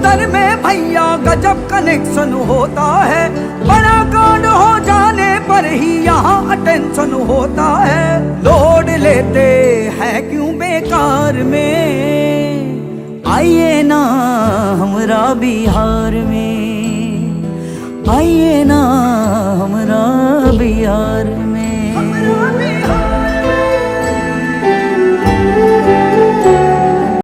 दफ्तर में भैया गजब कनेक्शन होता है, बड़ा कांड हो जाने पर ही यहाँ अटेंशन होता है। लोड लेते हैं क्यों बेकार में, आइए ना हमरा बिहार में, आइए ना हमरा बिहार में।